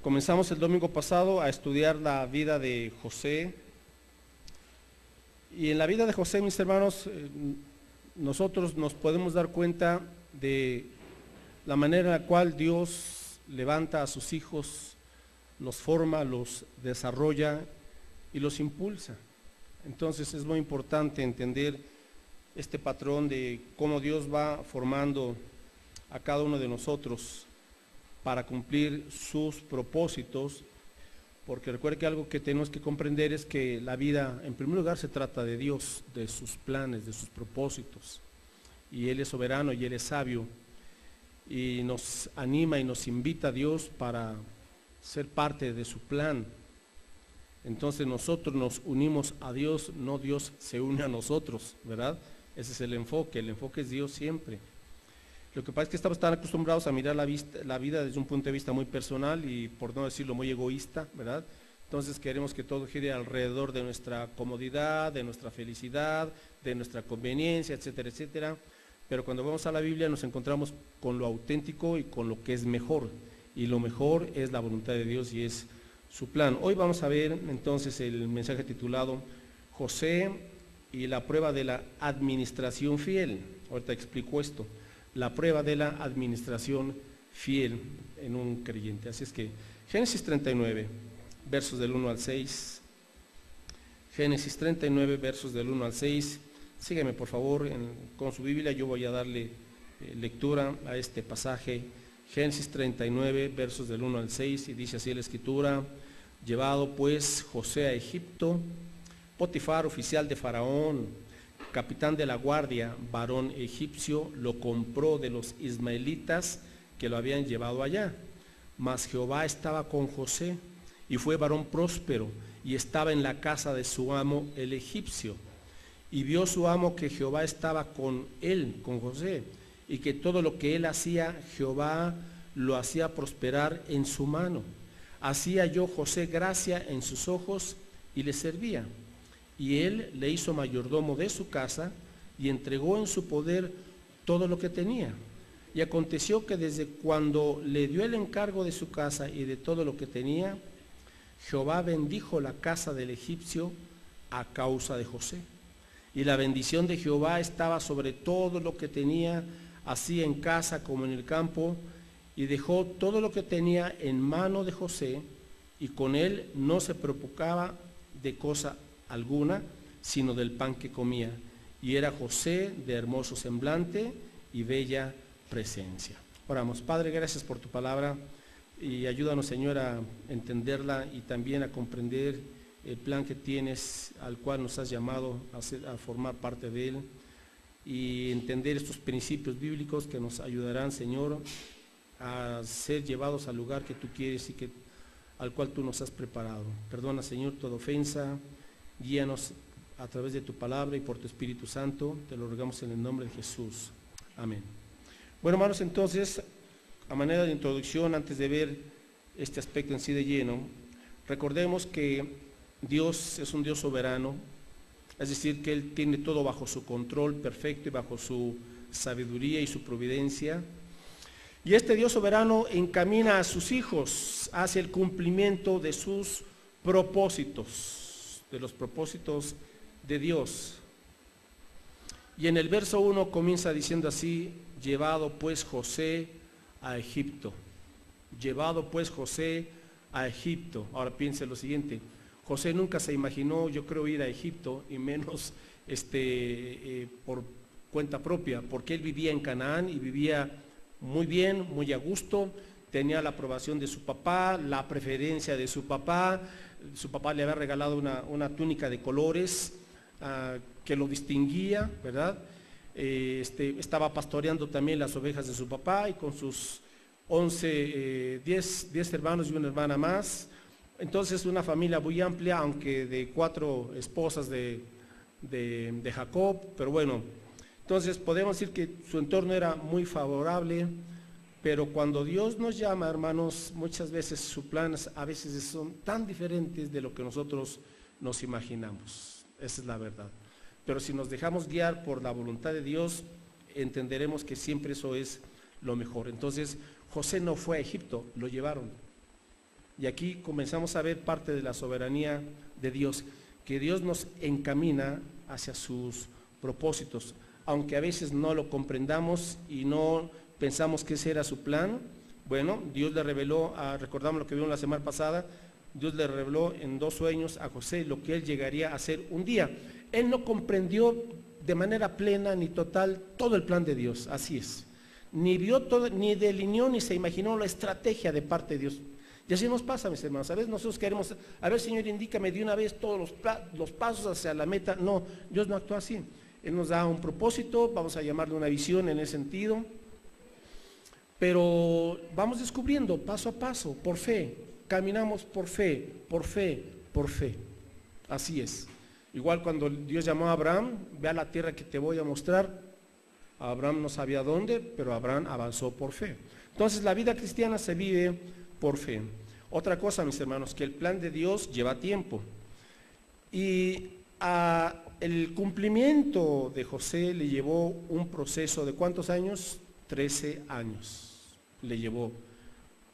Comenzamos el domingo pasado a estudiar la vida de José. Y en la vida de José, mis hermanos, nosotros nos podemos dar cuenta de la manera en la cual Dios levanta a sus hijos, los forma, los desarrolla y los impulsa. Entonces es muy importante entender este patrón de cómo Dios va formando a cada uno de nosotros para cumplir sus propósitos, porque recuerde que algo que tenemos que comprender es que la vida, en primer lugar, se trata de Dios, de sus planes, de sus propósitos, y Él es soberano y Él es sabio, y nos anima y nos invita a Dios para ser parte de su plan. Entonces nosotros nos unimos a Dios, no Dios se une a nosotros, ¿verdad? Ese es el enfoque es Dios siempre. Lo que pasa es que estamos tan acostumbrados a mirar la vida desde un punto de vista muy personal y, por no decirlo, muy egoísta, ¿verdad? Entonces queremos que todo gire alrededor de nuestra comodidad, de nuestra felicidad, de nuestra conveniencia, etcétera, etcétera. Pero cuando vamos a la Biblia nos encontramos con lo auténtico y con lo que es mejor. Y lo mejor es la voluntad de Dios y es su plan. Hoy vamos a ver entonces el mensaje titulado José y la prueba de la administración fiel. Ahorita explico esto. La prueba de la administración fiel en un creyente. Así es que Génesis 39, versos del 1 al 6. Génesis 39, versos del 1 al 6. Sígueme por favor con su Biblia, yo voy a darle lectura a este pasaje. Génesis 39, versos del 1 al 6, y dice así la escritura: llevado pues José a Egipto, Potifar, oficial de Faraón, capitán de la guardia, varón egipcio, lo compró de los ismaelitas que lo habían llevado allá. Mas Jehová estaba con José, y fue varón próspero, y estaba en la casa de su amo el egipcio. Y vio su amo que Jehová estaba con él, con José, y que todo lo que él hacía, Jehová lo hacía prosperar en su mano. Así halló José gracia en sus ojos, y le servía. Y él le hizo mayordomo de su casa y entregó en su poder todo lo que tenía. Y aconteció que desde cuando le dio el encargo de su casa y de todo lo que tenía, Jehová bendijo la casa del egipcio a causa de José. Y la bendición de Jehová estaba sobre todo lo que tenía, así en casa como en el campo, y dejó todo lo que tenía en mano de José, y con él no se preocupaba de cosa alguna, sino del pan que comía. Y era José de hermoso semblante y bella presencia. Oramos. Padre, gracias por tu palabra, y ayúdanos, Señor, a entenderla y también a comprender el plan que tienes, al cual nos has llamado a formar parte de él, y entender estos principios bíblicos que nos ayudarán, Señor, a ser llevados al lugar que tú quieres y al cual tú nos has preparado. Perdona, Señor, toda ofensa. Guíanos a través de tu palabra y por tu Espíritu Santo, te lo rogamos en el nombre de Jesús. Amén. Bueno, hermanos, entonces, a manera de introducción, antes de ver este aspecto en sí de lleno, recordemos que Dios es un Dios soberano, es decir, que Él tiene todo bajo su control perfecto y bajo su sabiduría y su providencia. Y este Dios soberano encamina a sus hijos hacia el cumplimiento de sus propósitos, de los propósitos de Dios. Y en el verso 1 comienza diciendo así: llevado pues José a Egipto. Llevado pues José a Egipto. Ahora piense lo siguiente: José nunca se imaginó, yo creo, ir a Egipto, y menos por cuenta propia, porque él vivía en Canaán y vivía muy bien, muy a gusto. Tenía la aprobación de su papá, la preferencia de su papá. Su papá le había regalado una túnica de colores que lo distinguía, ¿verdad? Estaba pastoreando también las ovejas de su papá, y con sus 10 hermanos y una hermana más. Entonces una familia muy amplia, aunque de 4 esposas de Jacob, pero bueno, entonces podemos decir que su entorno era muy favorable. Pero cuando Dios nos llama, hermanos, muchas veces sus planes a veces son tan diferentes de lo que nosotros nos imaginamos. Esa es la verdad. Pero si nos dejamos guiar por la voluntad de Dios, entenderemos que siempre eso es lo mejor. Entonces, José no fue a Egipto, lo llevaron. Y aquí comenzamos a ver parte de la soberanía de Dios, que Dios nos encamina hacia sus propósitos, aunque a veces no lo comprendamos y no pensamos que ese era su plan. Bueno, Dios le reveló, recordamos lo que vimos la semana pasada, Dios le reveló en 2 sueños a José lo que él llegaría a hacer un día. Él no comprendió de manera plena ni total todo el plan de Dios, así es. Ni vio todo, ni delineó, ni se imaginó la estrategia de parte de Dios. Y así nos pasa, mis hermanos. A veces nosotros queremos, a ver, Señor, indícame de una vez todos los pasos hacia la meta. No, Dios no actúa así. Él nos da un propósito, vamos a llamarle una visión en ese sentido, pero vamos descubriendo paso a paso, por fe. Caminamos por fe, por fe, por fe. Así es. Igual cuando Dios llamó a Abraham, ve a la tierra que te voy a mostrar. Abraham no sabía dónde, pero Abraham avanzó por fe. Entonces la vida cristiana se vive por fe. Otra cosa, mis hermanos, que el plan de Dios lleva tiempo. Y el cumplimiento de José le llevó un proceso de ¿cuántos años? 13 años le llevó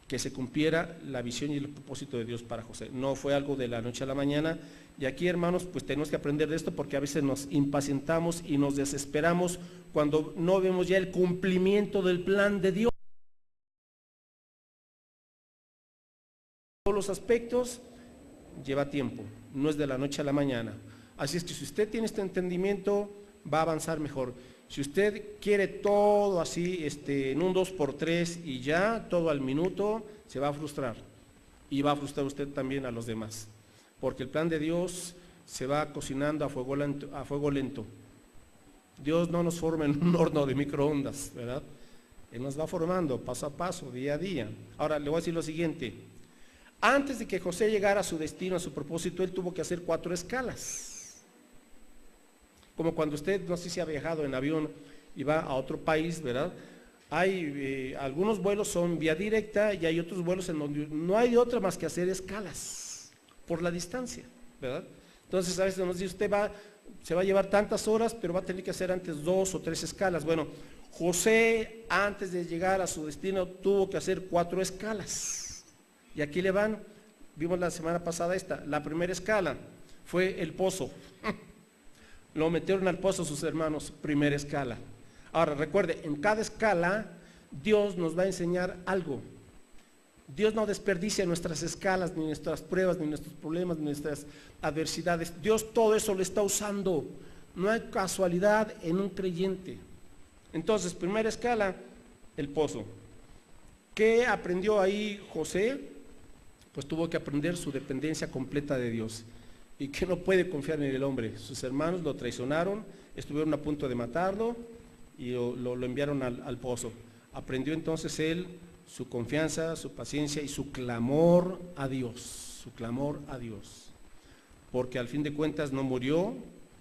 que se cumpliera la visión y el propósito de Dios para José. No fue algo de la noche a la mañana. Y aquí, hermanos, pues tenemos que aprender de esto, porque a veces nos impacientamos y nos desesperamos cuando no vemos ya el cumplimiento del plan de Dios. Todos los aspectos lleva tiempo, no es de la noche a la mañana. Así es que si usted tiene este entendimiento, va a avanzar mejor. Si usted quiere todo así, en un 2x3 y ya, todo al minuto, se va a frustrar. Y va a frustrar usted también a los demás. Porque el plan de Dios se va cocinando a fuego lento. Dios no nos forma en un horno de microondas, ¿verdad? Él nos va formando paso a paso, día a día. Ahora, le voy a decir lo siguiente. Antes de que José llegara a su destino, a su propósito, él tuvo que hacer 4 escalas. Como cuando usted, no sé si ha viajado en avión y va a otro país, ¿verdad? Hay algunos vuelos son vía directa y hay otros vuelos en donde no hay otra más que hacer escalas por la distancia, ¿verdad? Entonces a veces nos dice usted se va a llevar tantas horas, pero va a tener que hacer antes 2 o 3 escalas. Bueno, José antes de llegar a su destino tuvo que hacer 4 escalas. Y aquí le van, vimos la semana pasada la primera escala fue el pozo. Lo metieron al pozo sus hermanos, primera escala. Ahora recuerde, en cada escala Dios nos va a enseñar algo. Dios no desperdicia nuestras escalas, ni nuestras pruebas, ni nuestros problemas, ni nuestras adversidades. Dios todo eso lo está usando. No hay casualidad en un creyente. Entonces, primera escala, el pozo. ¿Qué aprendió ahí José? Pues tuvo que aprender su dependencia completa de Dios. Y que no puede confiar en el hombre. Sus hermanos lo traicionaron, estuvieron a punto de matarlo y lo enviaron al pozo. Aprendió entonces él su confianza, su paciencia y su clamor a Dios. Su clamor a Dios. Porque al fin de cuentas no murió,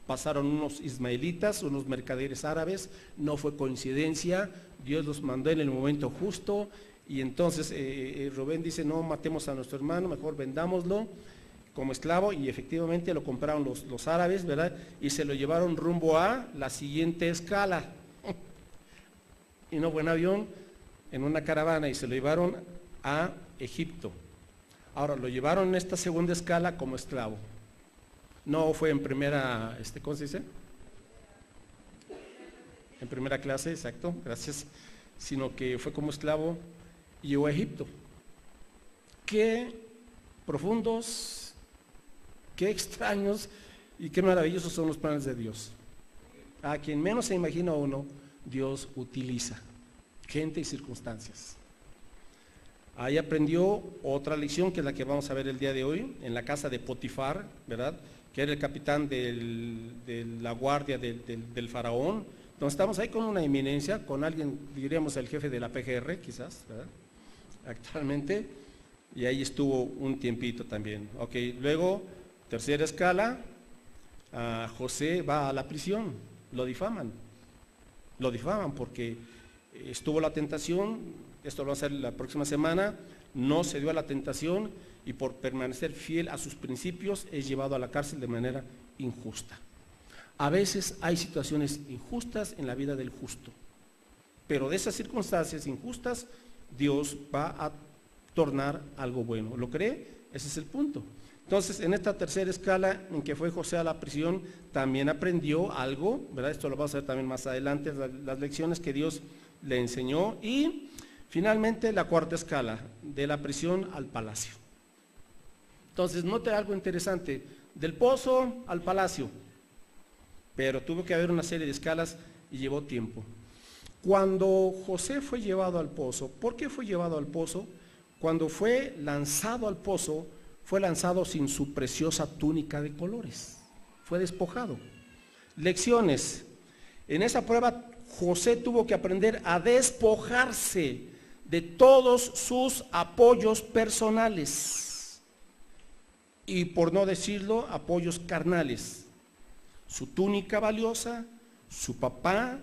pasaron unos ismaelitas, unos mercaderes árabes, no fue coincidencia, Dios los mandó en el momento justo y entonces Rubén dice, no matemos a nuestro hermano, mejor vendámoslo como esclavo, y efectivamente lo compraron los árabes, ¿verdad? Y se lo llevaron rumbo a la siguiente escala. Y no fue en avión, en una caravana, y se lo llevaron a Egipto. Ahora, lo llevaron en esta segunda escala como esclavo. No fue en primera, ¿cómo se dice? En primera clase, exacto, gracias. Sino que fue como esclavo y llegó a Egipto. Qué profundos, qué extraños y qué maravillosos son los planes de Dios. A quien menos se imagina uno, Dios utiliza gente y circunstancias. Ahí aprendió otra lección que es la que vamos a ver el día de hoy, en la casa de Potifar, ¿verdad? Que era el capitán de la guardia del faraón. Entonces estamos ahí con una eminencia, con alguien, diríamos el jefe de la PGR, quizás, ¿verdad? Actualmente, y ahí estuvo un tiempito también. Ok, luego, tercera escala, José va a la prisión, lo difaman porque estuvo la tentación, esto lo va a hacer la próxima semana, no se dio a la tentación y por permanecer fiel a sus principios es llevado a la cárcel de manera injusta. A veces hay situaciones injustas en la vida del justo, pero de esas circunstancias injustas Dios va a tornar algo bueno. ¿Lo cree? Ese es el punto. Entonces, en esta tercera escala en que fue José a la prisión, también aprendió algo, ¿verdad? Esto lo vamos a ver también más adelante, las lecciones que Dios le enseñó. Y finalmente la cuarta escala, de la prisión al palacio. Entonces, note algo interesante, del pozo al palacio, pero tuvo que haber una serie de escalas y llevó tiempo. Cuando José fue llevado al pozo, ¿por qué fue llevado al pozo? Cuando fue lanzado al pozo, fue lanzado sin su preciosa túnica de colores, fue despojado. Lecciones, en esa prueba José tuvo que aprender a despojarse de todos sus apoyos personales y, por no decirlo, apoyos carnales. Su túnica valiosa, su papá,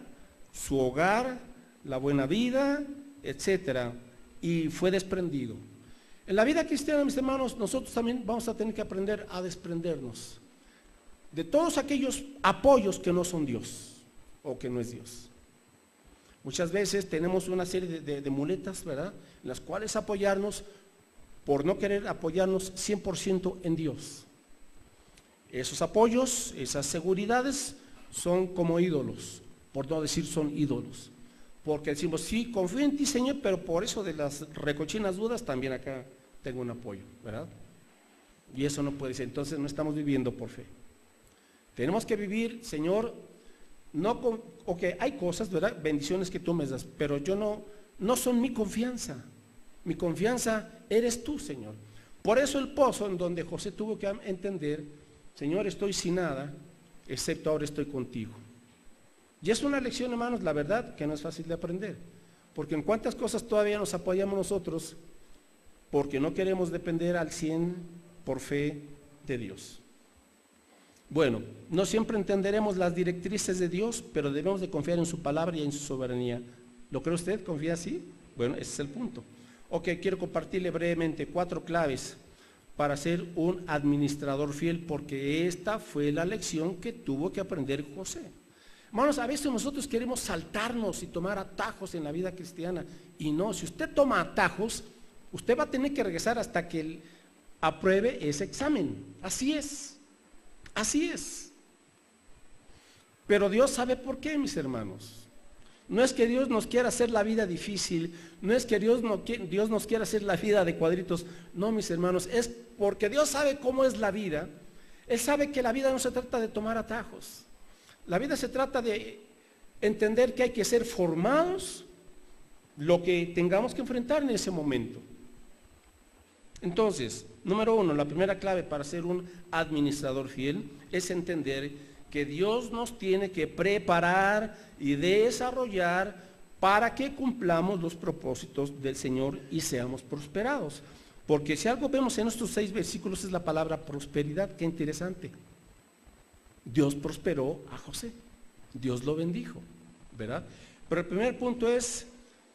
su hogar, la buena vida, etcétera, y fue desprendido. En la vida cristiana, mis hermanos, nosotros también vamos a tener que aprender a desprendernos de todos aquellos apoyos que no son Dios o que no es Dios. Muchas veces tenemos una serie de muletas, ¿verdad?, en las cuales apoyarnos por no querer apoyarnos 100% en Dios. Esos apoyos, esas seguridades son como ídolos, por no decir son ídolos. Porque decimos, sí, confío en ti, Señor, pero por eso de las recochinas dudas también acá tengo un apoyo, ¿verdad? Y eso no puede ser. Entonces no estamos viviendo por fe. Tenemos que vivir, Señor, no con, ok, hay cosas, ¿verdad?, bendiciones que tú me das, pero yo no son mi confianza. Mi confianza eres tú, Señor. Por eso el pozo en donde José tuvo que entender, Señor, estoy sin nada, excepto ahora estoy contigo. Y es una lección, hermanos, la verdad, que no es fácil de aprender. Porque en cuántas cosas todavía nos apoyamos nosotros, porque no queremos depender al 100 por fe de Dios. Bueno, no siempre entenderemos las directrices de Dios, pero debemos de confiar en su palabra y en su soberanía. ¿Lo cree usted? ¿Confía así? Bueno, ese es el punto. Ok, quiero compartirle brevemente 4 claves para ser un administrador fiel, porque esta fue la lección que tuvo que aprender José. Hermanos, a veces nosotros queremos saltarnos y tomar atajos en la vida cristiana, y no, si usted toma atajos, usted va a tener que regresar hasta que él apruebe ese examen. Así es, así es. Pero Dios sabe por qué, mis hermanos. No es que Dios nos quiera hacer la vida difícil, no es que Dios nos quiera hacer la vida de cuadritos, no, mis hermanos, es porque Dios sabe cómo es la vida. Él sabe que la vida no se trata de tomar atajos. La vida se trata de entender que hay que ser formados lo que tengamos que enfrentar en ese momento. Entonces, número 1, la primera clave para ser un administrador fiel es entender que Dios nos tiene que preparar y desarrollar para que cumplamos los propósitos del Señor y seamos prosperados. Porque si algo vemos en estos 6 versículos es la palabra prosperidad. Qué interesante. Dios prosperó a José, Dios lo bendijo, ¿verdad? Pero el primer punto es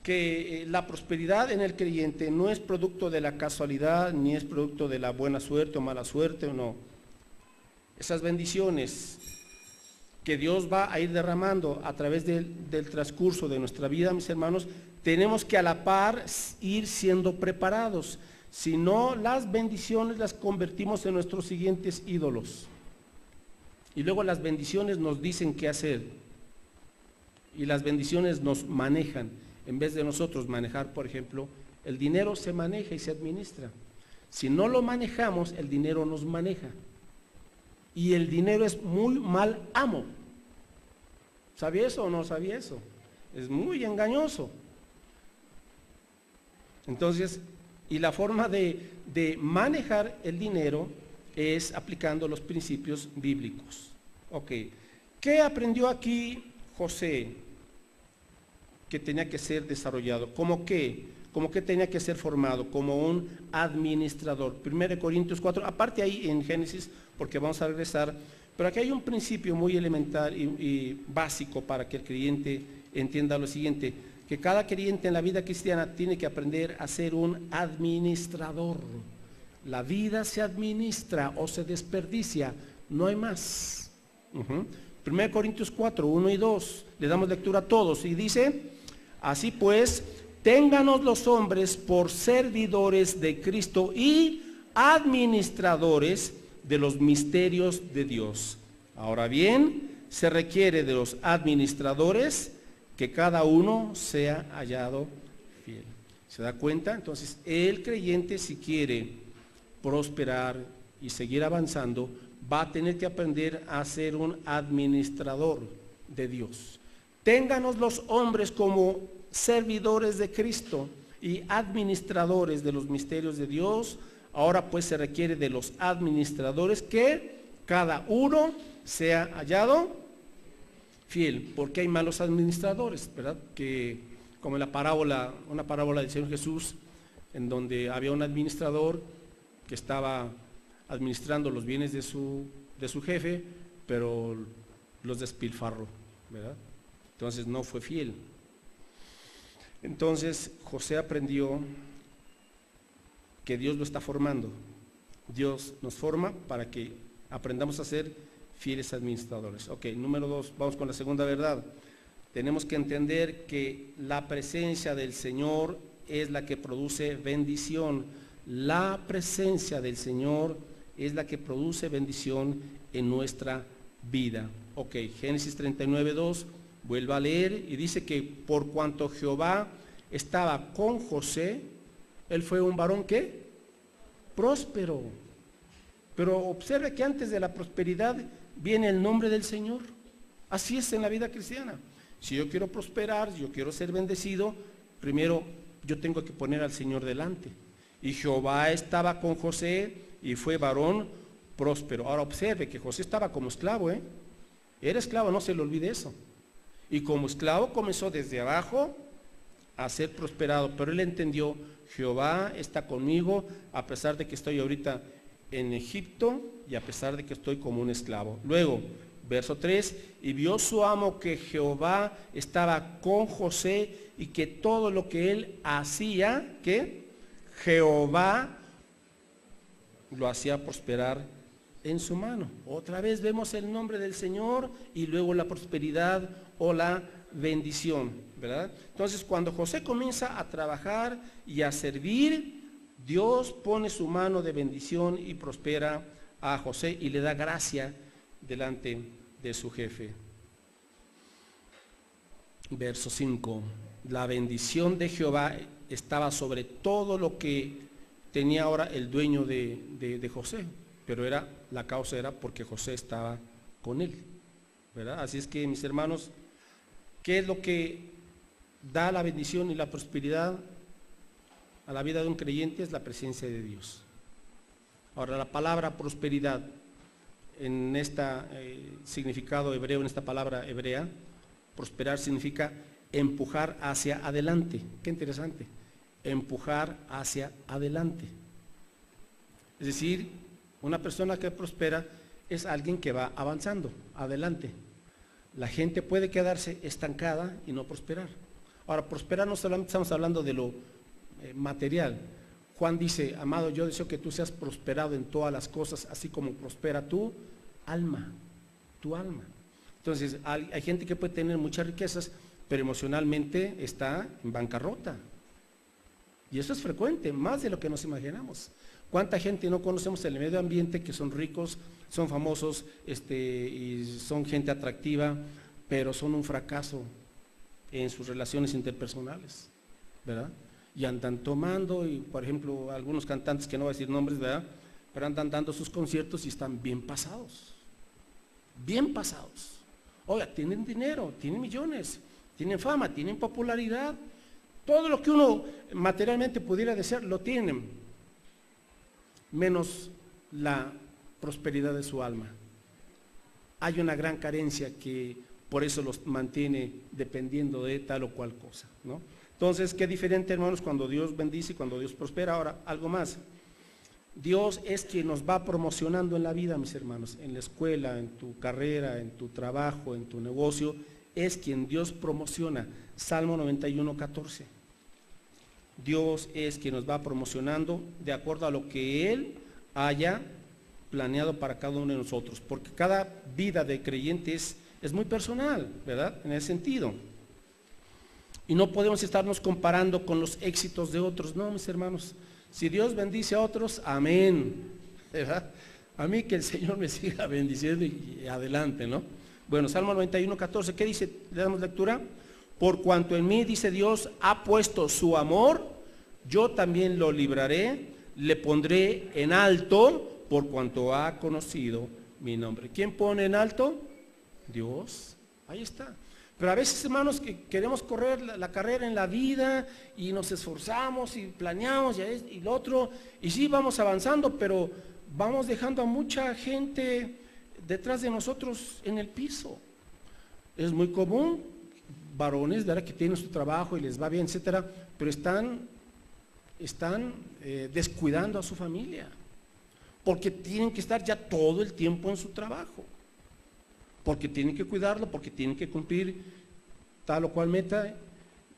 que la prosperidad en el creyente no es producto de la casualidad, ni es producto de la buena suerte o mala suerte, o no. Esas bendiciones que Dios va a ir derramando a través del transcurso de nuestra vida, mis hermanos, tenemos que a la par ir siendo preparados. Si no, las bendiciones las convertimos en nuestros siguientes ídolos. Y luego las bendiciones nos dicen qué hacer. Y las bendiciones nos manejan. En vez de nosotros manejar, por ejemplo, el dinero se maneja y se administra. Si no lo manejamos, el dinero nos maneja. Y el dinero es muy mal amo. ¿Sabía eso o no sabía eso? Es muy engañoso. Entonces, y la forma de manejar el dinero es aplicando los principios bíblicos. Ok, ¿qué aprendió aquí José que tenía que ser desarrollado? ¿Cómo qué? ¿Cómo que tenía que ser formado? Como un administrador. 1 Corintios 4, aparte ahí en Génesis, porque vamos a regresar, pero aquí hay un principio muy elemental y básico para que el creyente entienda lo siguiente, que cada creyente en la vida cristiana tiene que aprender a ser un administrador. La vida se administra o se desperdicia, no hay más. 1 Corintios 4, 1 y 2, le damos lectura a todos y dice, así pues, ténganos los hombres por servidores de Cristo y administradores de los misterios de Dios. Ahora bien, se requiere de los administradores que cada uno sea hallado fiel. ¿Se da cuenta? Entonces, el creyente, si quiere prosperar y seguir avanzando, va a tener que aprender a ser un administrador de Dios. Ténganos los hombres como servidores de Cristo y administradores de los misterios de Dios. Ahora pues se requiere de los administradores que cada uno sea hallado fiel, porque hay malos administradores, ¿verdad? Que como en la parábola, una parábola del Señor Jesús, en donde había un administrador que estaba administrando los bienes de su jefe, pero los despilfarró, ¿verdad? Entonces no fue fiel. Entonces José aprendió que Dios lo está formando. Dios nos forma para que aprendamos a ser fieles administradores. Ok, número 2, vamos con la segunda verdad. Tenemos que entender que la presencia del Señor es la que produce bendición. La presencia del Señor es la que produce bendición en nuestra vida. Ok, Génesis 39:2, vuelva a leer y dice que por cuanto Jehová estaba con José, él fue un varón ¿qué? Próspero. Pero observe que antes de la prosperidad viene el nombre del Señor. Así es en la vida cristiana. Si yo quiero prosperar, yo quiero ser bendecido, primero yo tengo que poner al Señor delante. Y Jehová estaba con José y fue varón próspero. Ahora observe que José estaba como esclavo, Era esclavo, no se le olvide eso. Y como esclavo comenzó desde abajo a ser prosperado, pero él entendió, Jehová está conmigo a pesar de que estoy ahorita en Egipto y a pesar de que estoy como un esclavo. Luego, verso 3, y vio su amo que Jehová estaba con José y que todo lo que él hacía, que Jehová lo hacía prosperar en su mano. Otra vez vemos el nombre del Señor y luego la prosperidad o la bendición, ¿verdad? Entonces, cuando José comienza a trabajar y a servir, Dios pone su mano de bendición y prospera a José y le da gracia delante de su jefe. Verso 5, la bendición de Jehová estaba sobre todo lo que tenía ahora el dueño de José, pero la causa era porque José estaba con él, ¿verdad? Así es que, mis hermanos, ¿qué es lo que da la bendición y la prosperidad a la vida de un creyente? Es la presencia de Dios. Ahora, la palabra prosperidad en este significado hebreo, en esta palabra hebrea, prosperar significa empujar hacia adelante. Qué interesante, empujar hacia adelante. Es decir, una persona que prospera es alguien que va avanzando adelante. La gente puede quedarse estancada y no prosperar. Ahora, prosperar no solamente estamos hablando de lo material. Juan dice, amado, yo deseo que tú seas prosperado en todas las cosas, así como prospera tu alma, tu alma. Entonces, hay gente que puede tener muchas riquezas, pero emocionalmente está en bancarrota. Y eso es frecuente, más de lo que nos imaginamos. ¿Cuánta gente no conocemos en el medio ambiente que son ricos, son famosos y son gente atractiva, pero son un fracaso en sus relaciones interpersonales, ¿verdad? Y andan tomando, y por ejemplo, algunos cantantes que no voy a decir nombres, ¿verdad? Pero andan dando sus conciertos y están bien pasados. Bien pasados. Oiga, tienen dinero, tienen millones, tienen fama, tienen popularidad. Todo lo que uno materialmente pudiera desear, lo tienen. Menos la prosperidad de su alma. Hay una gran carencia que por eso los mantiene dependiendo de tal o cual cosa, ¿no? Entonces, qué diferente, hermanos, cuando Dios bendice y cuando Dios prospera. Ahora, algo más. Dios es quien nos va promocionando en la vida, mis hermanos, en la escuela, en tu carrera, en tu trabajo, en tu negocio, es quien Dios promociona. Salmo 91:14. Dios es quien nos va promocionando de acuerdo a lo que Él haya planeado para cada uno de nosotros, porque cada vida de creyente es muy personal, ¿verdad? En ese sentido. Y no podemos estarnos comparando con los éxitos de otros. No, mis hermanos, si Dios bendice a otros, amén, ¿verdad? A mí que el Señor me siga bendiciendo y adelante, ¿no? Bueno, Salmo 91, 14, ¿qué dice? Le damos lectura. Por cuanto en mí, dice Dios, ha puesto su amor, yo también lo libraré, le pondré en alto por cuanto ha conocido mi nombre. ¿Quién pone en alto? Dios. Ahí está. Pero a veces, hermanos, que queremos correr la carrera en la vida y nos esforzamos y planeamos y lo otro, y sí vamos avanzando, pero vamos dejando a mucha gente detrás de nosotros en el piso. Es muy común, varones, ¿verdad?, que tienen su trabajo y les va bien, etcétera, pero están descuidando a su familia, porque tienen que estar ya todo el tiempo en su trabajo, porque tienen que cuidarlo, porque tienen que cumplir tal o cual meta,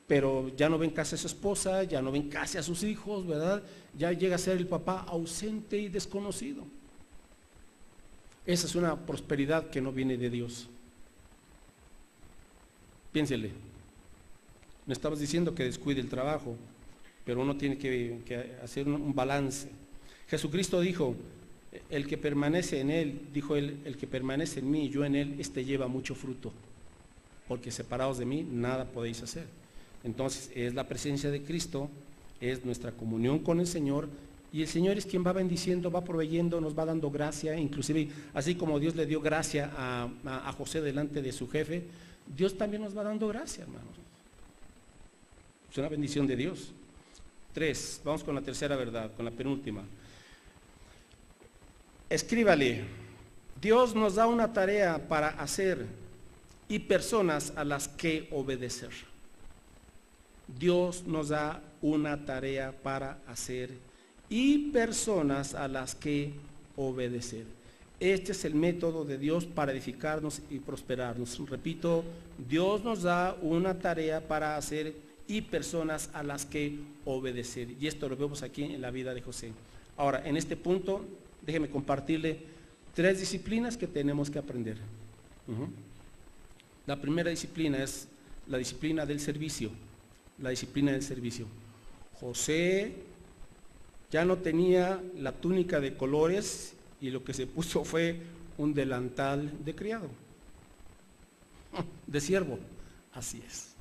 pero ya no ven casi a su esposa, ya no ven casi a sus hijos, ¿verdad? Ya llega a ser el papá ausente y desconocido. Esa es una prosperidad que no viene de Dios. Piénsele, me estabas diciendo que descuide el trabajo, pero uno tiene que hacer un balance. Jesucristo dijo, el que permanece en Él, dijo Él, el que permanece en mí y yo en Él, este lleva mucho fruto, porque separados de mí nada podéis hacer. Entonces es la presencia de Cristo, es nuestra comunión con el Señor, y el Señor es quien va bendiciendo, va proveyendo, nos va dando gracia, inclusive así como Dios le dio gracia a José delante de su jefe, Dios también nos va dando gracia, hermanos. Es una bendición de Dios. 3, vamos con la tercera verdad, con la penúltima. Escríbale, Dios nos da una tarea para hacer y personas a las que obedecer. Dios nos da una tarea para hacer y personas a las que obedecer. Este es el método de Dios para edificarnos y prosperarnos. Repito, Dios nos da una tarea para hacer y personas a las que obedecer. Y esto lo vemos aquí en la vida de José. Ahora, en este punto, déjeme compartirle 3 disciplinas que tenemos que aprender. La primera disciplina es la disciplina del servicio. La disciplina del servicio. José ya no tenía la túnica de colores y lo que se puso fue un delantal de criado, de siervo. Así es.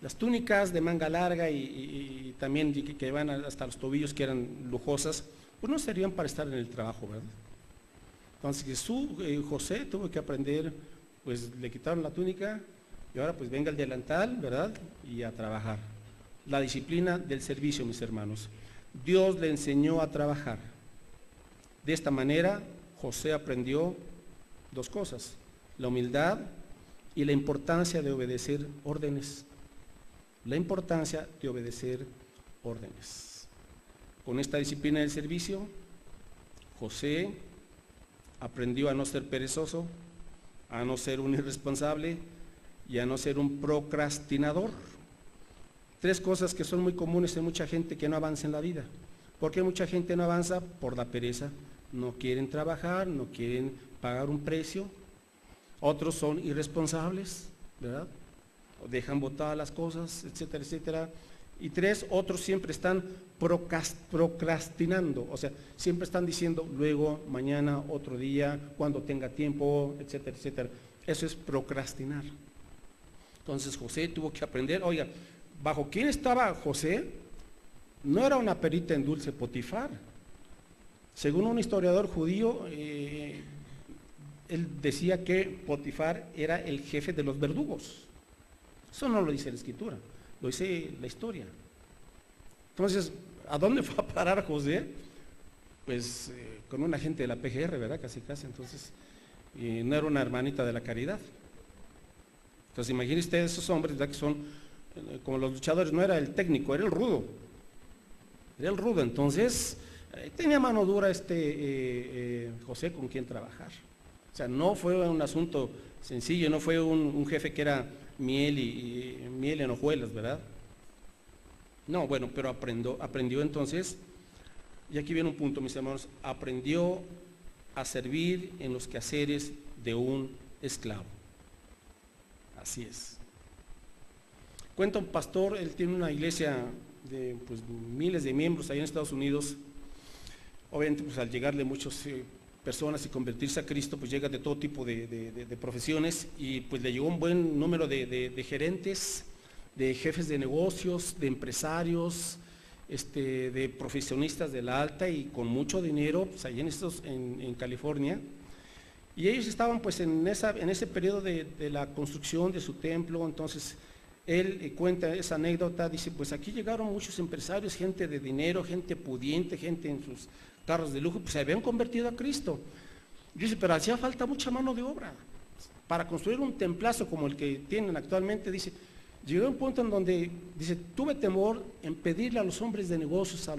Las túnicas de manga larga y también que van hasta los tobillos, que eran lujosas, pues no servían para estar en el trabajo, ¿verdad? Entonces José tuvo que aprender, pues le quitaron la túnica y ahora pues venga el delantal, ¿verdad? Y a trabajar. La disciplina del servicio, mis hermanos. Dios le enseñó a trabajar. De esta manera, José aprendió 2 cosas: la humildad y la importancia de obedecer órdenes. La importancia de obedecer órdenes. Con esta disciplina del servicio, José aprendió a no ser perezoso, a no ser un irresponsable y a no ser un procrastinador. 3 cosas que son muy comunes en mucha gente que no avanza en la vida. ¿Por qué mucha gente no avanza? Por la pereza. No quieren trabajar, no quieren pagar un precio. Otros son irresponsables, ¿verdad? O dejan botadas las cosas, etcétera, etcétera. Y 3, otros siempre están procrastinando, o sea, siempre están diciendo luego, mañana, otro día, cuando tenga tiempo, etcétera, etcétera. Eso es procrastinar. Entonces José tuvo que aprender. Oiga, ¿bajo quién estaba José? No era una perita en dulce Potifar. Según un historiador judío, él decía que Potifar era el jefe de los verdugos. Eso no lo dice la escritura, lo dice la historia. Entonces, ¿a dónde fue a parar José? Pues con una gente de la PGR, ¿verdad? Casi. Entonces, no era una hermanita de la caridad. Entonces, imagínense ustedes esos hombres, ¿verdad?, que son como los luchadores. No era el técnico, era el rudo. Entonces, tenía mano dura José con quien trabajar. O sea, no fue un asunto sencillo, no fue un jefe que era miel en hojuelas, ¿verdad? No, bueno, pero aprendió entonces, y aquí viene un punto, mis hermanos, aprendió a servir en los quehaceres de un esclavo. Así es. Cuenta un pastor, él tiene una iglesia de pues, miles de miembros allá en Estados Unidos. Obviamente, pues al llegarle muchas personas y convertirse a Cristo, pues llega de todo tipo de profesiones, y pues le llegó un buen número de gerentes, de jefes de negocios, de empresarios, de profesionistas de la alta y con mucho dinero, pues allá en California. Y ellos estaban pues en ese periodo de la construcción de su templo. Entonces él cuenta esa anécdota, dice, pues aquí llegaron muchos empresarios, gente de dinero, gente pudiente, gente en sus carros de lujo, pues se habían convertido a Cristo. Dice, pero hacía falta mucha mano de obra para construir un templazo como el que tienen actualmente. Dice, llegué a un punto en donde, dice, tuve temor en pedirle a los hombres de negocios, a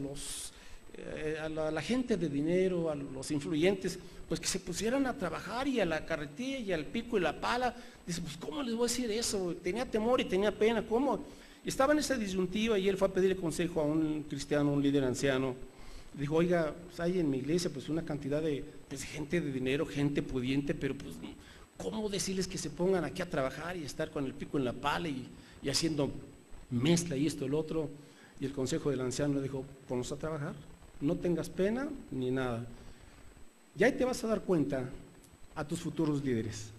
la gente de dinero, a los influyentes, pues que se pusieran a trabajar y a la carretilla y al pico y la pala. Dice, pues ¿cómo les voy a decir eso? Tenía temor y tenía pena, ¿cómo? Y estaba en esa disyuntiva, y él fue a pedirle consejo a un cristiano, un líder anciano. Dijo, oiga, pues hay en mi iglesia pues una cantidad de gente de dinero, gente pudiente, pero pues ¿cómo decirles que se pongan aquí a trabajar y estar con el pico en la pala y haciendo mezcla y esto, el otro? Y el consejo del anciano le dijo, ponlos a trabajar, no tengas pena ni nada. Y ahí te vas a dar cuenta a tus futuros líderes.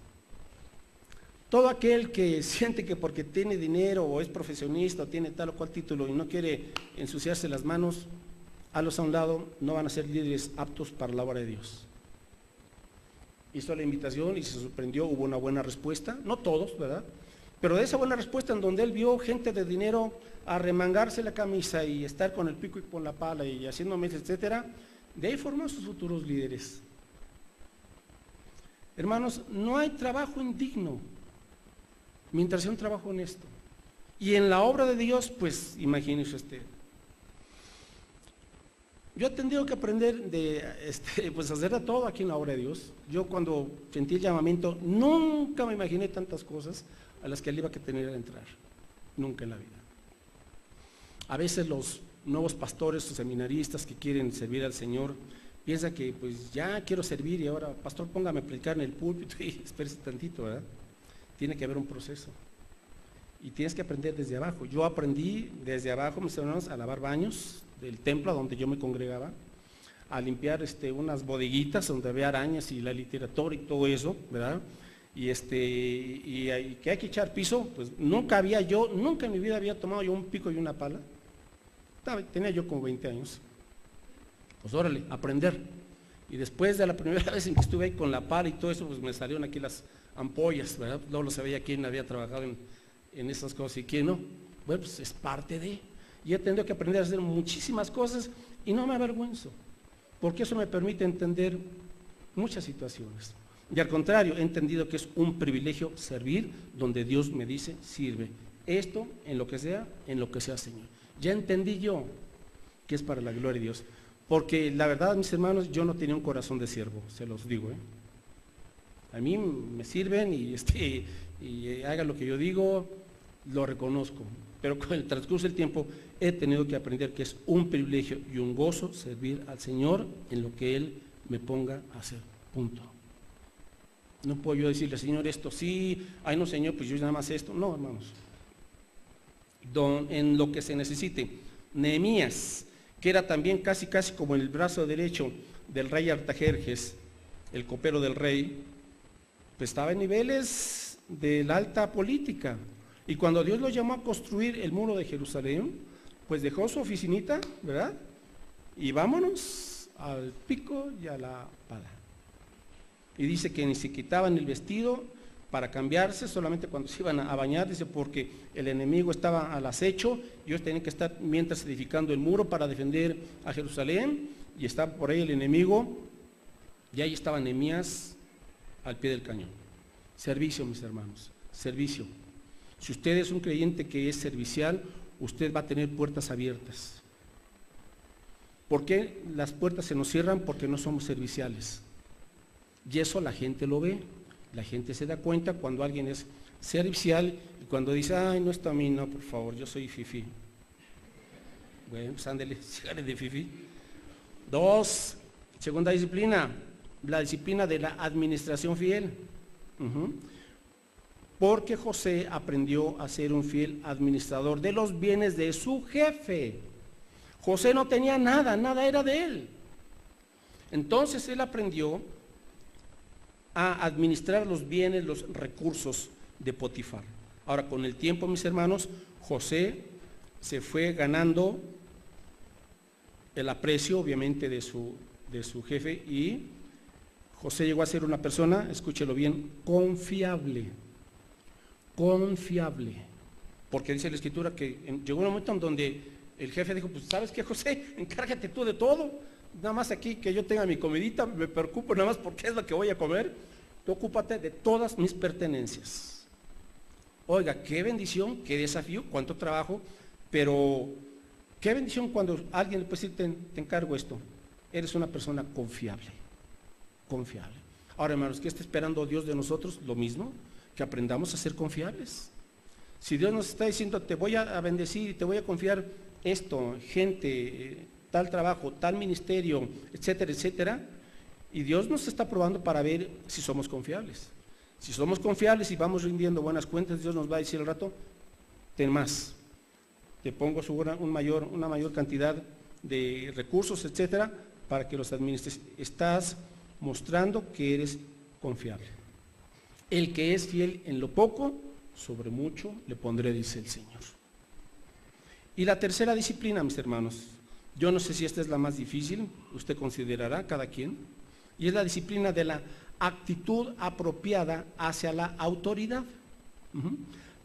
Todo aquel que siente que porque tiene dinero o es profesionista o tiene tal o cual título y no quiere ensuciarse las manos, hazlos a un lado, no van a ser líderes aptos para la obra de Dios. Hizo la invitación y se sorprendió, hubo una buena respuesta, no todos, ¿verdad? Pero de esa buena respuesta, en donde él vio gente de dinero arremangarse la camisa y estar con el pico y con la pala y haciendo mesas, etcétera, de ahí formó sus futuros líderes. Hermanos, no hay trabajo indigno mientras sea un trabajo honesto. Y en la obra de Dios, pues imagínese usted. Yo he tenido que aprender pues hacer de todo aquí en la obra de Dios. Yo cuando sentí el llamamiento, nunca me imaginé tantas cosas a las que él iba a tener al entrar. Nunca en la vida. A veces los nuevos pastores o seminaristas que quieren servir al Señor piensan que pues ya quiero servir y ahora, pastor, póngame a predicar en el púlpito y espérese tantito, ¿verdad? Tiene que haber un proceso. Y tienes que aprender desde abajo. Yo aprendí desde abajo, mis hermanos, a lavar baños del templo donde yo me congregaba, a limpiar unas bodeguitas donde había arañas y la literatura y todo eso, ¿verdad? Y que hay que echar piso, pues nunca en mi vida había tomado yo un pico y una pala. Tenía yo como 20 años. Pues órale, aprender. Y después de la primera vez en que estuve ahí con la pala y todo eso, pues me salieron aquí las ampollas, ¿verdad? Luego lo sabía quién había trabajado en esas cosas y quién no. Bueno, pues es parte de. Y he tenido que aprender a hacer muchísimas cosas y no me avergüenzo, porque eso me permite entender muchas situaciones. Y al contrario, he entendido que es un privilegio servir donde Dios me dice, sirve. Esto en lo que sea, Señor. Ya entendí yo que es para la gloria de Dios. Porque la verdad, mis hermanos, yo no tenía un corazón de siervo, se los digo. A mí me sirven y hagan lo que yo digo, lo reconozco. Pero con el transcurso del tiempo he tenido que aprender que es un privilegio y un gozo servir al Señor en lo que Él me ponga a hacer. Punto. No puedo yo decirle, Señor, esto sí, ay no, Señor, pues yo nada más esto. No, hermanos. En lo que se necesite. Nehemías, que era también casi como el brazo derecho del rey Artajerjes, el copero del rey, pues estaba en niveles de la alta política. Y cuando Dios lo llamó a construir el muro de Jerusalén, pues dejó su oficinita, ¿verdad? Y vámonos al pico y a la pala. Y dice que ni se quitaban el vestido para cambiarse, solamente cuando se iban a bañar, dice, porque el enemigo estaba al acecho, y ellos tenían que estar mientras edificando el muro para defender a Jerusalén, y estaba por ahí el enemigo, y ahí estaba Nehemías al pie del cañón. Servicio, mis hermanos, servicio. Si usted es un creyente que es servicial, usted va a tener puertas abiertas. ¿Por qué las puertas se nos cierran? Porque no somos serviciales. Y eso la gente lo ve. La gente se da cuenta cuando alguien es servicial y cuando dice, ay, no está a mí, no, por favor, yo soy fifí. Bueno, pues ándele, sígale de fifí. 2, segunda disciplina, la disciplina de la administración fiel. porque José aprendió a ser un fiel administrador de los bienes de su jefe. José no tenía nada, nada era de él. Entonces él aprendió a administrar los bienes, los recursos de Potifar. Ahora, con el tiempo, mis hermanos, José se fue ganando el aprecio, obviamente, de su jefe, y José llegó a ser una persona, escúchelo bien, confiable. Confiable. Porque dice la Escritura que llegó un momento en donde el jefe dijo, pues, ¿sabes qué, José? Encárgate tú de todo. Nada más aquí que yo tenga mi comidita, me preocupo nada más porque es lo que voy a comer. Tú ocúpate de todas mis pertenencias. Oiga, qué bendición, qué desafío, cuánto trabajo, pero qué bendición cuando alguien le puede decir, te encargo esto. Eres una persona confiable, confiable. Ahora, hermanos, ¿qué está esperando Dios de nosotros? Lo mismo, que aprendamos a ser confiables. Si Dios nos está diciendo, te voy a bendecir y te voy a confiar esto, gente, tal trabajo, tal ministerio, etcétera, etcétera, y Dios nos está probando para ver si somos confiables. Si somos confiables y vamos rindiendo buenas cuentas, Dios nos va a decir al rato, ten más, te pongo una mayor cantidad de recursos, etcétera, para que los administres. Estás mostrando que eres confiable. El que es fiel en lo poco, sobre mucho le pondré, dice el Señor. Y la tercera disciplina, mis hermanos, yo no sé si esta es la más difícil, usted considerará cada quien, y es la disciplina de la actitud apropiada hacia la autoridad.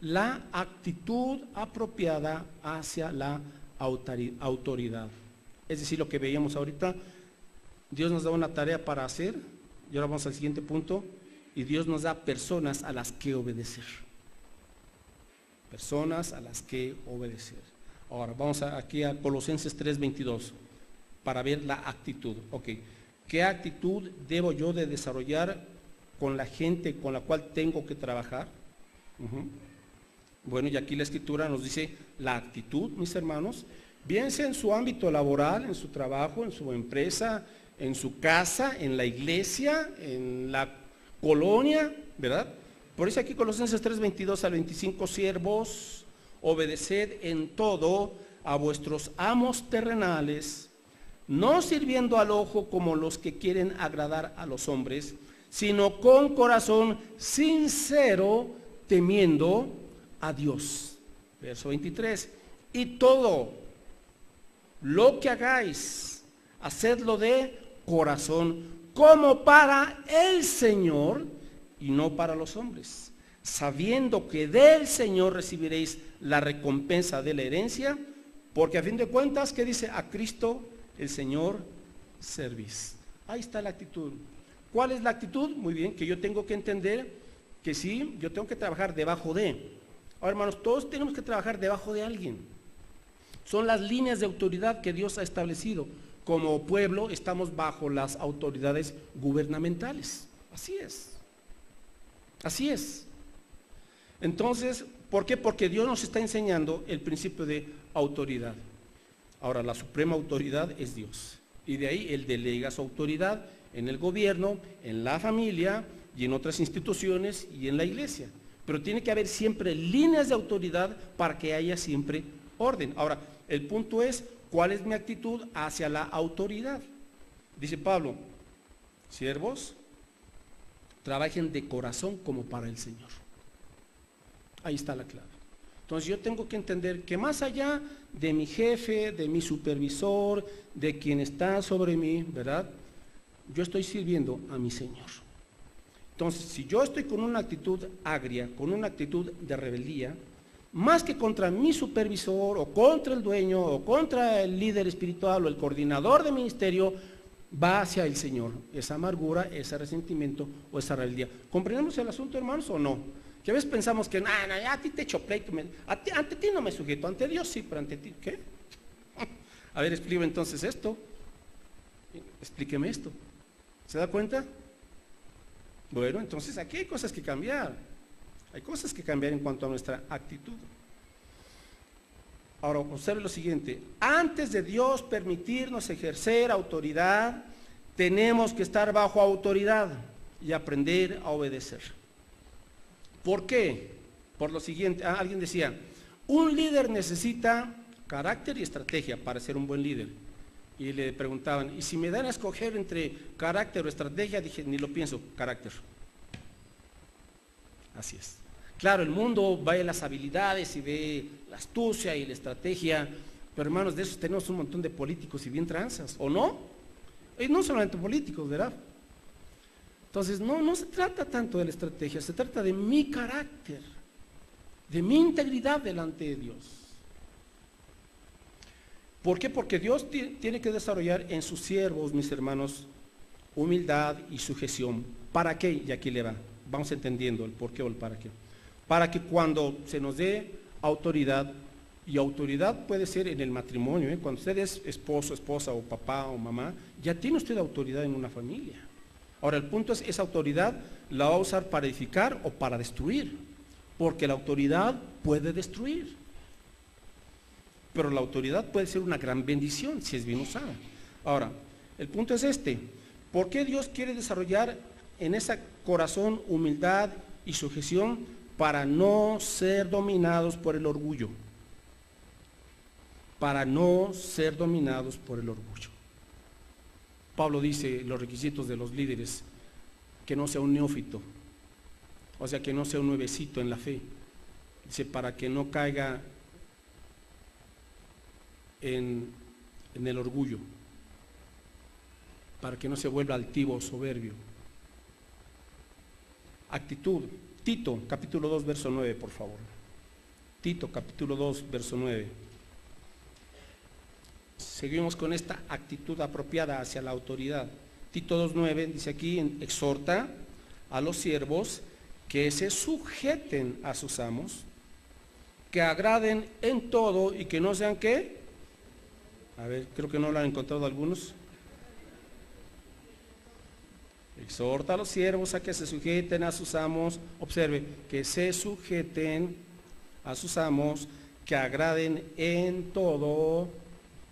La actitud apropiada hacia la autoridad. Es decir, lo que veíamos ahorita, Dios nos da una tarea para hacer, y ahora vamos al siguiente punto, y Dios nos da personas a las que obedecer. Personas a las que obedecer. Ahora, vamos aquí a Colosenses 3:22, para ver la actitud. Ok, ¿qué actitud debo yo de desarrollar con la gente con la cual tengo que trabajar? Bueno, y aquí la Escritura nos dice la actitud, mis hermanos, bien sea en su ámbito laboral, en su trabajo, en su empresa, en su casa, en la iglesia, en la colonia, ¿verdad? Por eso aquí Colosenses 3:22 al 25, siervos, obedeced en todo a vuestros amos terrenales, no sirviendo al ojo como los que quieren agradar a los hombres, sino con corazón sincero, temiendo a Dios. Verso 23, y todo lo que hagáis, hacedlo de corazón, como para el Señor y no para los hombres, sabiendo que del Señor recibiréis la recompensa de la herencia, porque a fin de cuentas, ¿qué dice? A Cristo el Señor servís. Ahí está la actitud. ¿Cuál es la actitud? Muy bien, que yo tengo que entender que sí, yo tengo que trabajar debajo de. Ahora, hermanos, todos tenemos que trabajar debajo de alguien. Son las líneas de autoridad que Dios ha establecido. Como pueblo estamos bajo las autoridades gubernamentales. Así es. Así es. Entonces, ¿por qué? Porque Dios nos está enseñando el principio de autoridad. Ahora, la suprema autoridad es Dios. Y de ahí Él delega su autoridad en el gobierno, en la familia y en otras instituciones y en la iglesia. Pero tiene que haber siempre líneas de autoridad para que haya siempre orden. Ahora, el punto es, ¿cuál es mi actitud hacia la autoridad? Dice Pablo, siervos, trabajen de corazón como para el Señor. Ahí está la clave. Entonces yo tengo que entender que más allá de mi jefe, de mi supervisor, de quien está sobre mí, ¿verdad? Yo estoy sirviendo a mi Señor. Entonces, si yo estoy con una actitud agria, con una actitud de rebeldía, más que contra mi supervisor, o contra el dueño, o contra el líder espiritual, o el coordinador de ministerio, va hacia el Señor, esa amargura, ese resentimiento o esa rebeldía. ¿Comprendemos el asunto, hermanos, o no? Que a veces pensamos que, ya a ti te echo pleito, ante ti no me sujeto, ante Dios sí, pero ante ti, ¿qué? A ver, explíqueme entonces esto. Explíqueme esto. ¿Se da cuenta? Bueno, entonces aquí hay cosas que cambiar. Hay cosas que cambiar en cuanto a nuestra actitud. Ahora, observe lo siguiente. Antes de Dios permitirnos ejercer autoridad, tenemos que estar bajo autoridad y aprender a obedecer. ¿Por qué? Por lo siguiente, alguien decía, un líder necesita carácter y estrategia para ser un buen líder. Y le preguntaban, ¿y si me dan a escoger entre carácter o estrategia? Dije, ni lo pienso, carácter. Así es. Claro, el mundo ve las habilidades y ve la astucia y la estrategia, pero hermanos, de esos tenemos un montón de políticos y bien tranzas, ¿o no? Y no solamente políticos, ¿verdad? Entonces, no se trata tanto de la estrategia, se trata de mi carácter, de mi integridad delante de Dios. ¿Por qué? Porque Dios tiene que desarrollar en sus siervos, mis hermanos, humildad y sujeción. ¿Para qué? Y aquí le va. Vamos entendiendo el por qué o el para qué. Para que cuando se nos dé autoridad, y autoridad puede ser en el matrimonio, cuando usted es esposo, esposa o papá o mamá, ya tiene usted autoridad en una familia. Ahora el punto es, esa autoridad la va a usar para edificar o para destruir, porque la autoridad puede destruir, pero la autoridad puede ser una gran bendición si es bien usada. Ahora, el punto es este, ¿por qué Dios quiere desarrollar en ese corazón humildad y sujeción? Para no ser dominados por el orgullo. Para no ser dominados por el orgullo. Pablo dice los requisitos de los líderes, que no sea un neófito, o sea, que no sea un nuevecito en la fe. Dice, para que no caiga en el orgullo, para que no se vuelva altivo o soberbio. Actitud. Tito, capítulo 2, verso 9, por favor. Tito, capítulo 2, verso 9. Seguimos con esta actitud apropiada hacia la autoridad. Tito 2:9 dice aquí, exhorta a los siervos que se sujeten a sus amos, que agraden en todo y que no sean ¿qué? A ver, creo que no lo han encontrado algunos. Exhorta a los siervos a que se sujeten a sus amos, observe, que se sujeten a sus amos, que agraden en todo,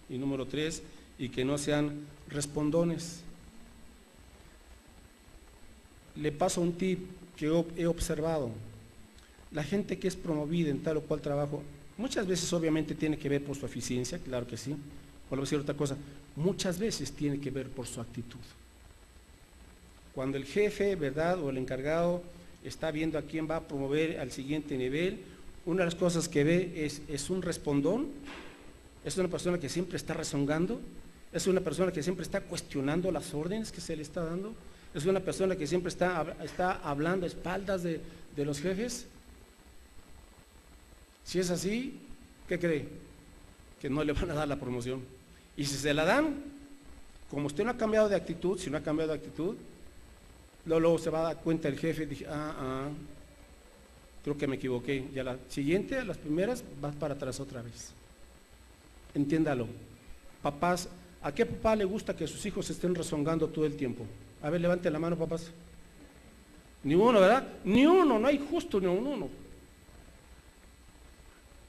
y número 3, y que no sean respondones. Le paso un tip que he observado. La gente que es promovida en tal o cual trabajo, muchas veces obviamente tiene que ver por su eficiencia, claro que sí, o le voy a decir otra cosa, muchas veces tiene que ver por su actitud. Cuando el jefe, ¿verdad?, o el encargado está viendo a quién va a promover al siguiente nivel, una de las cosas que ve es un respondón, es una persona que siempre está rezongando, es una persona que siempre está cuestionando las órdenes que se le está dando, es una persona que siempre está hablando a espaldas de los jefes. Si es así, ¿qué cree? Que no le van a dar la promoción. Y si se la dan, como usted no ha cambiado de actitud, si no ha cambiado de actitud, luego se va a dar cuenta el jefe, dije, creo que me equivoqué. Y a la siguiente, a las primeras, vas para atrás otra vez. Entiéndalo. Papás, ¿a qué papá le gusta que sus hijos estén rezongando todo el tiempo? A ver, levante la mano, papás. Ni uno, ¿verdad? Ni uno, no hay justo ni uno.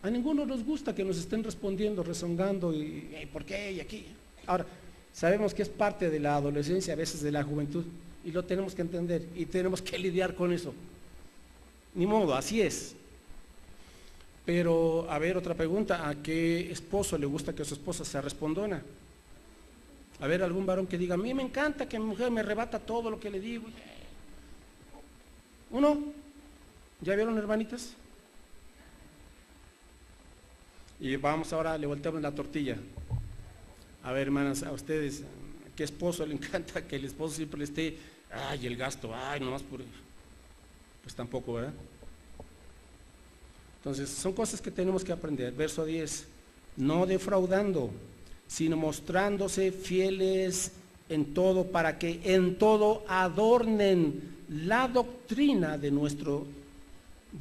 A ninguno nos gusta que nos estén respondiendo, rezongando y ¿por qué? Y aquí. Ahora, sabemos que es parte de la adolescencia, a veces de la juventud, y lo tenemos que entender y tenemos que lidiar con eso. Ni modo, así es. Pero, a ver, otra pregunta, ¿a qué esposo le gusta que su esposa sea respondona? A ver, algún varón que diga, a mí me encanta que mi mujer me rebata todo lo que le digo. ¿Uno? ¿Ya vieron, hermanitas? Y vamos ahora, le volteamos la tortilla. A ver, hermanas, a ustedes, ¿qué esposo le encanta que el esposo siempre le esté, ay, el gasto, ay, nomás por... Pues tampoco, ¿verdad? Entonces, son cosas que tenemos que aprender. Verso 10, no defraudando, sino mostrándose fieles en todo, para que en todo adornen la doctrina de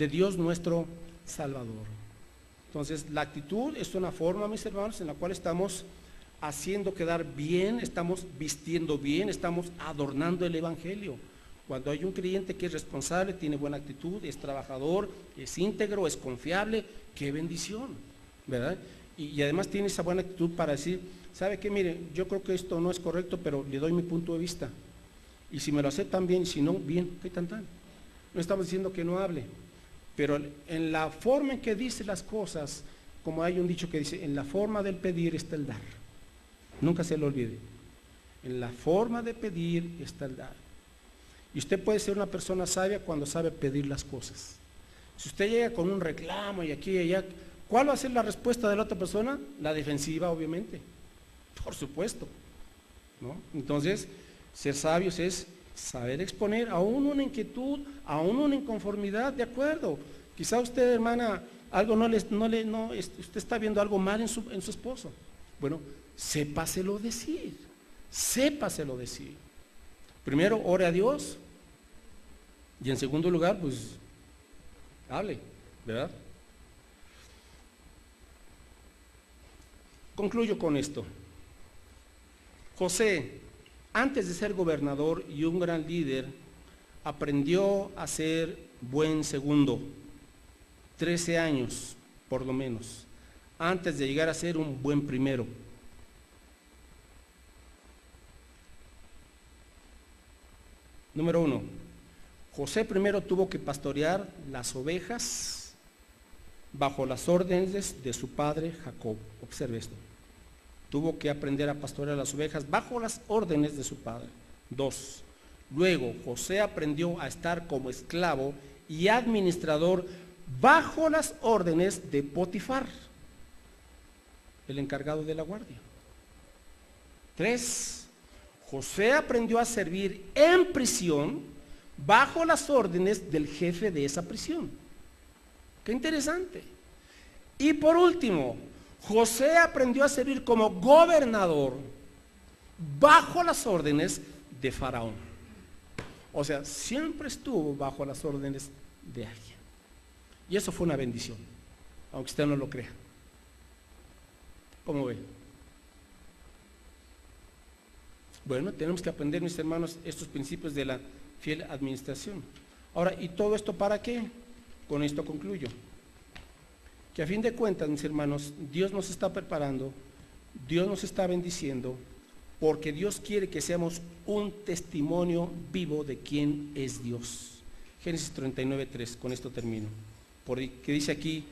Dios nuestro Salvador. Entonces, la actitud es una forma, mis hermanos, en la cual estamos haciendo quedar bien, estamos vistiendo bien, estamos adornando el Evangelio. Cuando hay un creyente que es responsable, tiene buena actitud, es trabajador, es íntegro, es confiable, qué bendición, ¿verdad? Y además tiene esa buena actitud para decir, ¿sabe qué? Mire, yo creo que esto no es correcto, pero le doy mi punto de vista. Y si me lo aceptan bien, y si no, bien, ¿qué tan? No estamos diciendo que no hable. pero en la forma en que dice las cosas, como hay un dicho que dice, en la forma del pedir está el dar. Nunca se lo olvide. En la forma de pedir está el dar. Y usted puede ser una persona sabia cuando sabe pedir las cosas. Si usted llega con un reclamo y aquí y allá, ¿cuál va a ser la respuesta de la otra persona? La defensiva, obviamente. Por supuesto, ¿no? Entonces, ser sabios es saber exponer aún una inquietud, aún una inconformidad, de acuerdo. Quizá usted, hermana, algo usted está viendo algo mal en su esposo. Bueno, sépaselo decir. Sépaselo decir. Primero, ore a Dios. Y en segundo lugar, pues, hable, ¿verdad? Concluyo con esto. José, antes de ser gobernador y un gran líder, aprendió a ser buen segundo. 13 años, por lo menos, antes de llegar a ser un buen primero. Número 1, José primero tuvo que pastorear las ovejas bajo las órdenes de su padre Jacob. Observe esto. Tuvo que aprender a pastorear las ovejas bajo las órdenes de su padre. 2, luego José aprendió a estar como esclavo y administrador bajo las órdenes de Potifar, el encargado de la guardia. 3, José aprendió a servir en prisión bajo las órdenes del jefe de esa prisión. Qué interesante. Y por último, José aprendió a servir como gobernador bajo las órdenes de Faraón. O sea, siempre estuvo bajo las órdenes de alguien. Y eso fue una bendición, aunque usted no lo crea. ¿Cómo ve? Bueno, tenemos que aprender, mis hermanos, estos principios de la fiel administración. Ahora, ¿y todo esto para qué? Con esto concluyo. Que a fin de cuentas, mis hermanos, Dios nos está preparando, Dios nos está bendiciendo, porque Dios quiere que seamos un testimonio vivo de quién es Dios. Génesis 39:3, con esto termino. Que dice aquí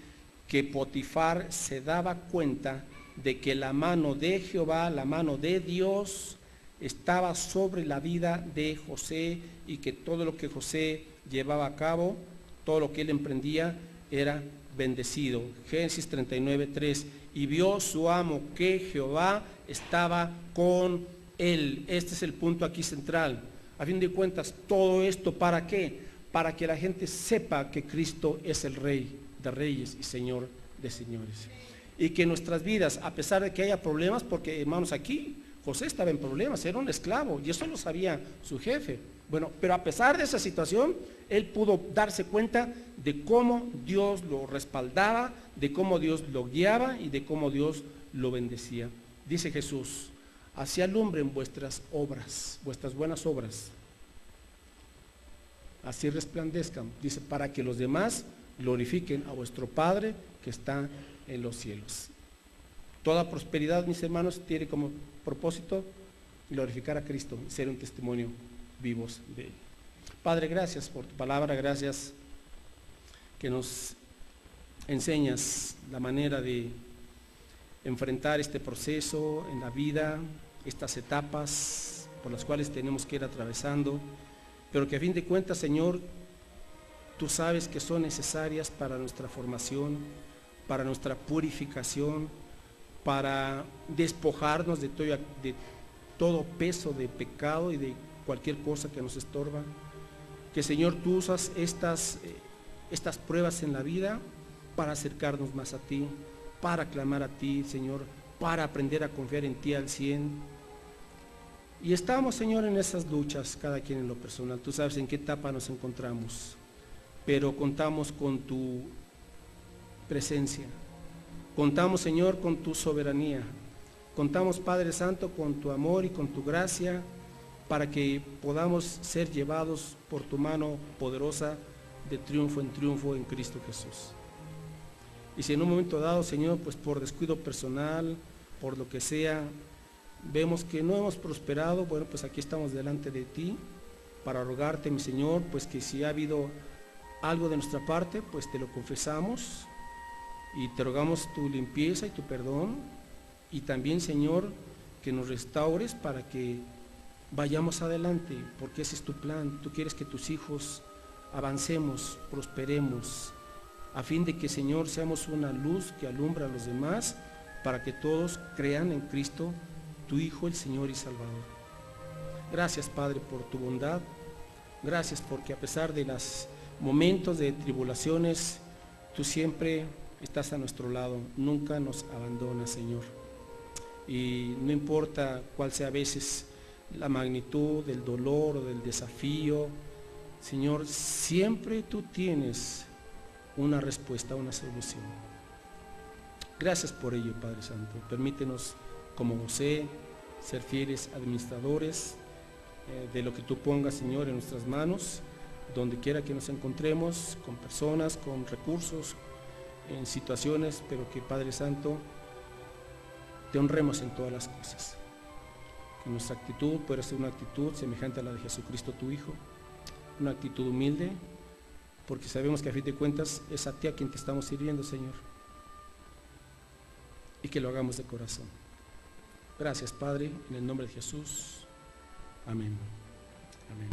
que Potifar se daba cuenta de que la mano de Jehová, la mano de Dios, estaba sobre la vida de José, y que todo lo que José llevaba a cabo, todo lo que él emprendía, era bendecido. Génesis 39:3, y vio su amo que Jehová estaba con él. Este es el punto aquí central. A fin de cuentas, todo esto, ¿para qué? Para que la gente sepa que Cristo es el Rey de Reyes y Señor de Señores. Y que nuestras vidas, a pesar de que haya problemas, porque hermanos, aquí José estaba en problemas, era un esclavo, y eso lo sabía su jefe. Bueno, pero a pesar de esa situación, él pudo darse cuenta de cómo Dios lo respaldaba, de cómo Dios lo guiaba y de cómo Dios lo bendecía. Dice Jesús, así alumbren vuestras obras, vuestras buenas obras, así resplandezcan, dice, para que los demás glorifiquen a vuestro Padre que está en los cielos. Toda prosperidad, mis hermanos, tiene como propósito glorificar a Cristo, ser un testimonio vivos de Él. Padre, gracias por tu palabra, gracias que nos enseñas la manera de enfrentar este proceso en la vida, estas etapas por las cuales tenemos que ir atravesando, pero que a fin de cuentas, Señor, tú sabes que son necesarias para nuestra formación, para nuestra purificación, para despojarnos de todo peso de pecado y de cualquier cosa que nos estorba. Que, Señor, tú usas estas pruebas en la vida para acercarnos más a ti, para clamar a ti, Señor, para aprender a confiar en ti al 100%. Y estamos, Señor, en esas luchas, cada quien en lo personal. Tú sabes en qué etapa nos encontramos, pero contamos con tu presencia. Contamos, Señor, con tu soberanía. Contamos, Padre Santo, con tu amor y con tu gracia, para que podamos ser llevados por tu mano poderosa de triunfo en Cristo Jesús. Y si en un momento dado, Señor, pues por descuido personal, por lo que sea, vemos que no hemos prosperado, bueno, pues aquí estamos delante de ti para rogarte, mi Señor, pues que si ha habido algo de nuestra parte, pues te lo confesamos y te rogamos tu limpieza y tu perdón, y también, Señor, que nos restaures para que vayamos adelante, porque ese es tu plan. Tú quieres que tus hijos avancemos, prosperemos, a fin de que, Señor, seamos una luz que alumbra a los demás, para que todos crean en Cristo, tu Hijo, el Señor y Salvador. Gracias, Padre, por tu bondad. Gracias porque a pesar de los momentos de tribulaciones, tú siempre estás a nuestro lado, nunca nos abandonas, Señor. Y no importa cuál sea a veces la magnitud del dolor o del desafío, Señor, siempre tú tienes una respuesta, una solución. Gracias por ello, Padre Santo. Permítenos, como José, ser fieles administradores de lo que tú pongas, Señor, en nuestras manos, donde quiera que nos encontremos, con personas, con recursos, en situaciones, pero que, Padre Santo, te honremos en todas las cosas. Que nuestra actitud pueda ser una actitud semejante a la de Jesucristo, tu Hijo, una actitud humilde, porque sabemos que a fin de cuentas es a ti a quien te estamos sirviendo, Señor, y que lo hagamos de corazón. Gracias, Padre, en el nombre de Jesús. Amén. Amén.